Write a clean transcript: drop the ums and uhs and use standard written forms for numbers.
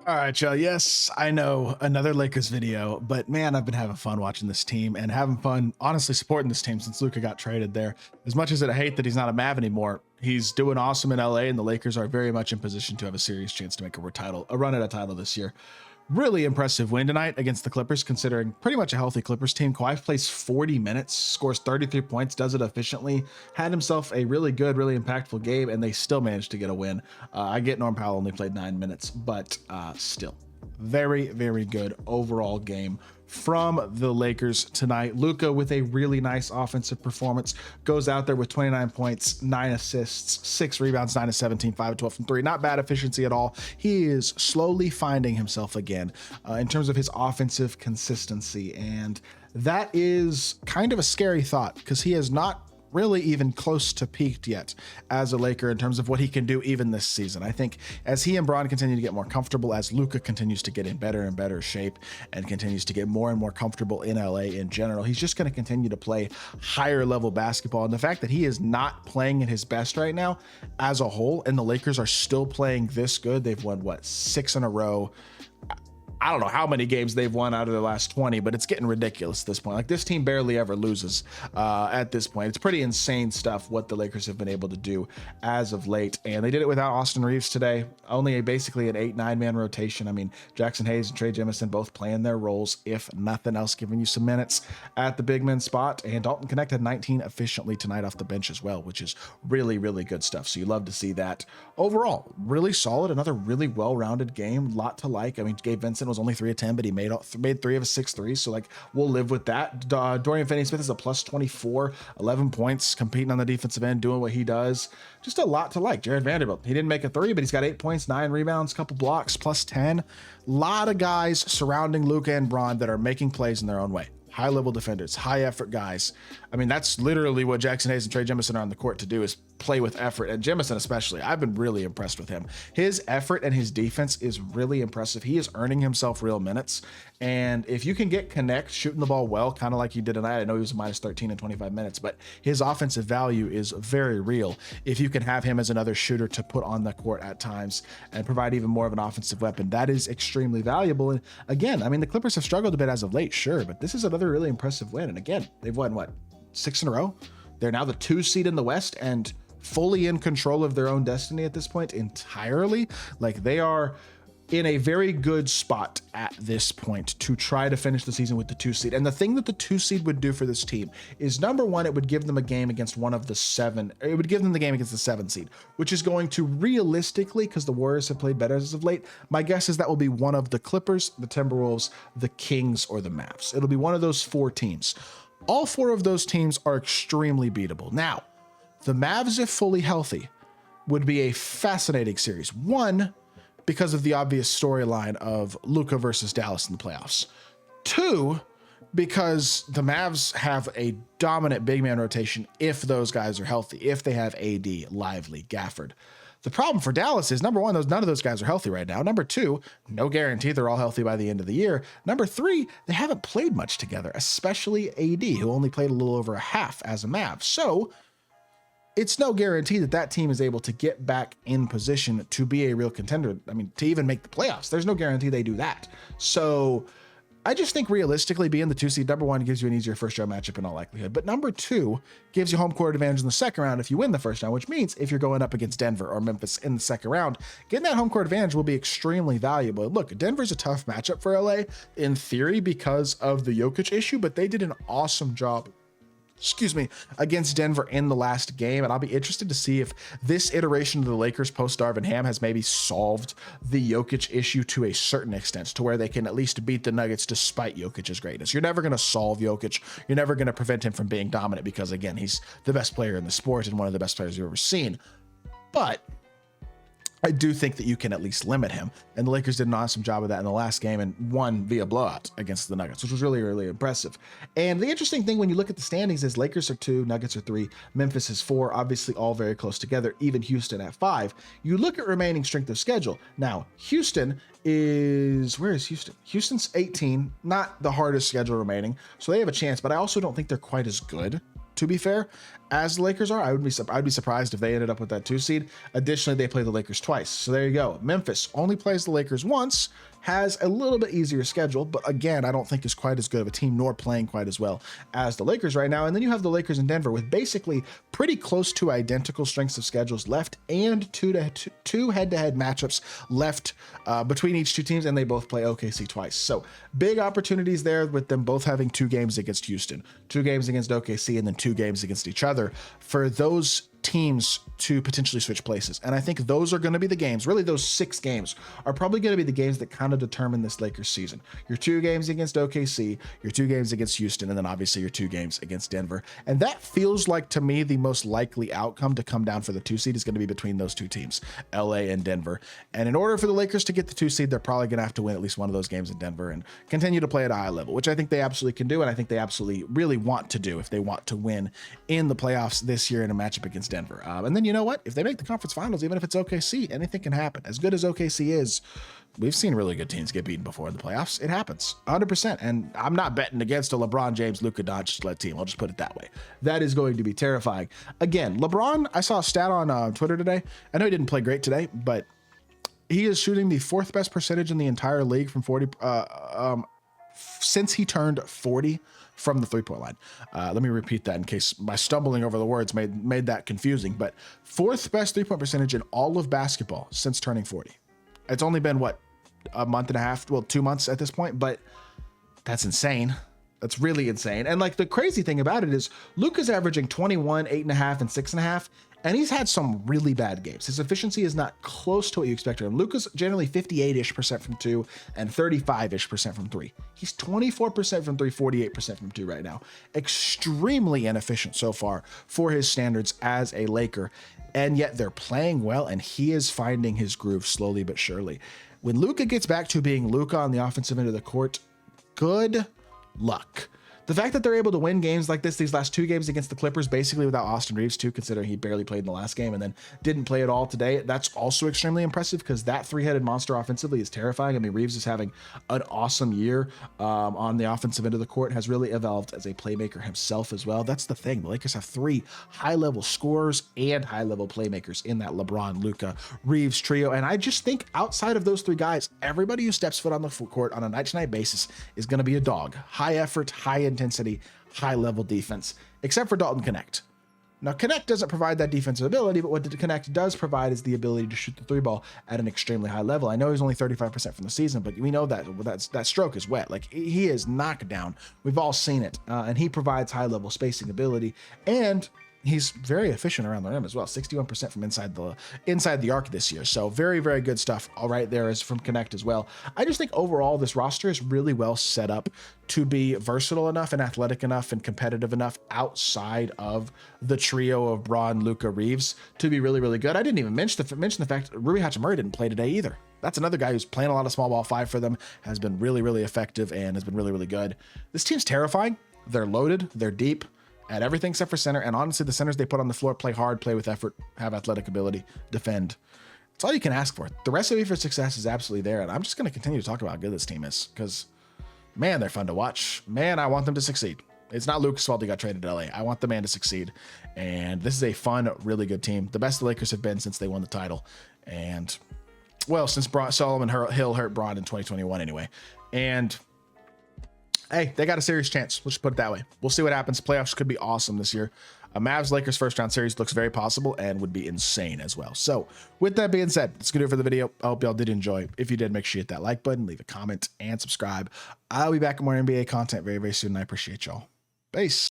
All right, y'all. Yes, I know, another Lakers video, but man, I've been having fun watching this team and having fun, honestly, supporting this team since Luka got traded there. As much as I hate that he's not a Mav anymore, he's doing awesome in LA, and the Lakers are very much in position to have a serious chance to make a run at a title this year. Really impressive win tonight against the Clippers, considering pretty much a healthy Clippers team. Kawhi plays 40 minutes, scores 33 points, does it efficiently, had himself a really good, really impactful game, and they still managed to get a win. I get Norm Powell only played 9 minutes, but still very, very good overall game from the Lakers tonight. Luka with a really nice offensive performance, goes out there with 29 points, 9 assists, 6 rebounds, 9 of 17, 5 of 12 from 3. Not bad efficiency at all. He is slowly finding himself again in terms of his offensive consistency, and that is kind of a scary thought because he has not really even close to peaked yet as a Laker in terms of what he can do even this season. I think as he and Bron continue to get more comfortable, as Luka continues to get in better and better shape and continues to get more and more comfortable in LA in general, he's just going to continue to play higher level basketball. And the fact that he is not playing at his best right now as a whole, and the Lakers are still playing this good, they've won what, 6 in a row. I don't know how many games they've won out of the last 20, but it's getting ridiculous at this point. Like, this team barely ever loses at this point. It's pretty insane stuff what the Lakers have been able to do as of late. And they did it without Austin Reeves today. Only basically an 8-9 man rotation. I mean, Jackson Hayes and Trey Jemison both playing their roles, if nothing else, giving you some minutes at the big man spot. And Dalton Connect had 19 efficiently tonight off the bench as well, which is really, really good stuff. So you love to see that. Overall, really solid. Another really well-rounded game. Lot to like. I mean, Gabe Vincent was only 3 of 10, but he made 3 of his 6 threes. So like, we'll live with that. Dorian Finney-Smith is a plus 24, 11 points, competing on the defensive end, doing what he does. Just a lot to like. Jared Vanderbilt, he didn't make a 3, but he's got 8 points, 9 rebounds, couple blocks, plus 10. Lot of guys surrounding Luka and Bron that are making plays in their own way. High level defenders, high effort guys. I mean, that's literally what Jackson Hayes and Trey Jemison are on the court to do, is play with effort. And Jemison especially, I've been really impressed with him. His effort and his defense is really impressive. He is earning himself real minutes. And if you can get Connect shooting the ball well, kind of like he did tonight, I know he was minus 13 in 25 minutes, but his offensive value is very real if you can have him as another shooter to put on the court at times and provide even more of an offensive weapon. That is extremely valuable. And again, I mean, the Clippers have struggled a bit as of late, sure, but this is another really impressive win. And again, they've won what, 6 in a row? They're now the 2 seed in the West and fully in control of their own destiny at this point entirely. Like, they are in a very good spot at this point to try to finish the season with the 2 seed. And the thing that the 2 seed would do for this team is, number one, it would give them a game against one of the 7. It would give them the game against the 7 seed, which is going to realistically, because the Warriors have played better as of late, my guess is that will be one of the Clippers, the Timberwolves, the Kings, or the Mavs. It'll be one of those 4 teams. All 4 of those teams are extremely beatable. Now, the Mavs, if fully healthy, would be a fascinating series. One, because of the obvious storyline of Luka versus Dallas in the playoffs. 2, because the Mavs have a dominant big man rotation if those guys are healthy, if they have AD, Lively, Gafford. The problem for Dallas is, number one, none of those guys are healthy right now. Number 2, no guarantee they're all healthy by the end of the year. Number 3, they haven't played much together, especially AD, who only played a little over a half as a Mav. So it's no guarantee that that team is able to get back in position to be a real contender. I mean, to even make the playoffs, there's no guarantee they do that. So I just think realistically, being the 2 seed, number 1, gives you an easier first round matchup in all likelihood. But number 2 gives you home court advantage in the second round if you win the first round, which means if you're going up against Denver or Memphis in the second round, getting that home court advantage will be extremely valuable. Look, Denver's a tough matchup for LA in theory because of the Jokic issue, but they did an awesome job against Denver in the last game. And I'll be interested to see if this iteration of the Lakers post Darvin Ham has maybe solved the Jokic issue to a certain extent, to where they can at least beat the Nuggets despite Jokic's greatness. You're never going to solve Jokic. You're never going to prevent him from being dominant because, again, he's the best player in the sport and one of the best players you've ever seen. But I do think that you can at least limit him. And the Lakers did an awesome job of that in the last game and won via blowout against the Nuggets, which was really, really impressive. And the interesting thing when you look at the standings is Lakers are 2, Nuggets are 3, Memphis is 4, obviously all very close together, even Houston at 5. You look at remaining strength of schedule. Now, Houston is, where is Houston? Houston's 18, not the hardest schedule remaining, so they have a chance, but I also don't think they're quite as good to be fair, as the Lakers are. I'd be surprised if they ended up with that 2 seed. Additionally, they play the Lakers twice. So there you go. Memphis only plays the Lakers once, has a little bit easier schedule, but again, I don't think is quite as good of a team, nor playing quite as well as the Lakers right now. And then you have the Lakers in Denver with basically pretty close to identical strengths of schedules left, and two head-to-head matchups left between each two teams, and they both play OKC twice. So big opportunities there with them both having 2 games against Houston, 2 games against OKC, and then 2 games against each other for those teams to potentially switch places. And I think those are going to be the games, really those 6 games are probably going to be the games that kind of determine this Lakers season. Your 2 games against OKC, your 2 games against Houston, and then obviously your 2 games against Denver. And that feels like, to me, the most likely outcome to come down for the 2 seed is going to be between those 2 teams, LA and Denver. And in order for the Lakers to get the 2 seed, they're probably going to have to win at least one of those games in Denver and continue to play at a high level, which I think they absolutely can do. And I think they absolutely really want to do if they want to win in the playoffs this year in a matchup against Denver. And then you know what? If they make the conference finals, even if it's OKC, anything can happen. As good as OKC is, we've seen really good teams get beaten before in the playoffs. It happens 100%. And I'm not betting against a LeBron James, Luka Doncic-led team. I'll just put it that way. That is going to be terrifying. Again, LeBron, I saw a stat on Twitter today. I know he didn't play great today, but he is shooting the 4th best percentage in the entire league from 40 since he turned 40 from the 3-point line. Let me repeat that in case my stumbling over the words made that confusing, but 4th best 3-point percentage in all of basketball since turning 40. It's only been what, a month and a half, well, 2 months at this point, but that's insane. That's really insane. And like the crazy thing about it is Luka's averaging 21, 8.5, and 6.5, and he's had some really bad games. His efficiency is not close to what you expect of him. Luka's generally 58-ish% from 2 and 35-ish% from 3. He's 24% from 3, 48% from 2 right now. Extremely inefficient so far for his standards as a Laker, and yet they're playing well, and he is finding his groove slowly but surely. When Luka gets back to being Luka on the offensive end of the court, good luck. The fact that they're able to win games like this, these last 2 games against the Clippers, basically without Austin Reeves too, considering he barely played in the last game and then didn't play at all today, that's also extremely impressive because that 3-headed monster offensively is terrifying. I mean, Reeves is having an awesome year on the offensive end of the court, has really evolved as a playmaker himself as well. That's the thing. The Lakers have 3 high-level scorers and high-level playmakers in that LeBron, Luka, Reeves trio. And I just think outside of those 3 guys, everybody who steps foot on the court on a night-to-night basis is going to be a dog. High effort, high intensity, high level defense, except for Dalton Connect. Now, Connect doesn't provide that defensive ability, but what the Connect does provide is the ability to shoot the 3 ball at an extremely high level. I know he's only 35% from the season, but we know that that stroke is wet. Like, he is knocked down. We've all seen it. And he provides high level spacing ability, and he's very efficient around the rim as well. 61% from inside the arc this year. So very, very good stuff. All right, there is from Connect as well. I just think overall this roster is really well set up to be versatile enough and athletic enough and competitive enough outside of the trio of Braun, Luka, Reeves to be really, really good. I didn't even mention the fact that Rui Hachimura didn't play today either. That's another guy who's playing a lot of small ball 5 for them, has been really, really effective and has been really, really good. This team's terrifying. They're loaded. They're deep at everything except for center. And honestly, the centers they put on the floor play hard, play with effort, have athletic ability, defend. It's all you can ask for. The recipe for success is absolutely there. And I'm just going to continue to talk about how good this team is because, man, they're fun to watch. Man, I want them to succeed. It's not Luka's fault he got traded to LA. I want the man to succeed. And this is a fun, really good team. The best the Lakers have been since they won the title. And, well, since Solomon Hill hurt Braun in 2021 anyway. And hey, they got a serious chance. Let's just put it that way. We'll see what happens. Playoffs could be awesome this year. A Mavs-Lakers first-round series looks very possible and would be insane as well. So with that being said, that's going to do it for the video. I hope y'all did enjoy. If you did, make sure you hit that like button, leave a comment, and subscribe. I'll be back with more NBA content very, very soon, and I appreciate y'all. Peace.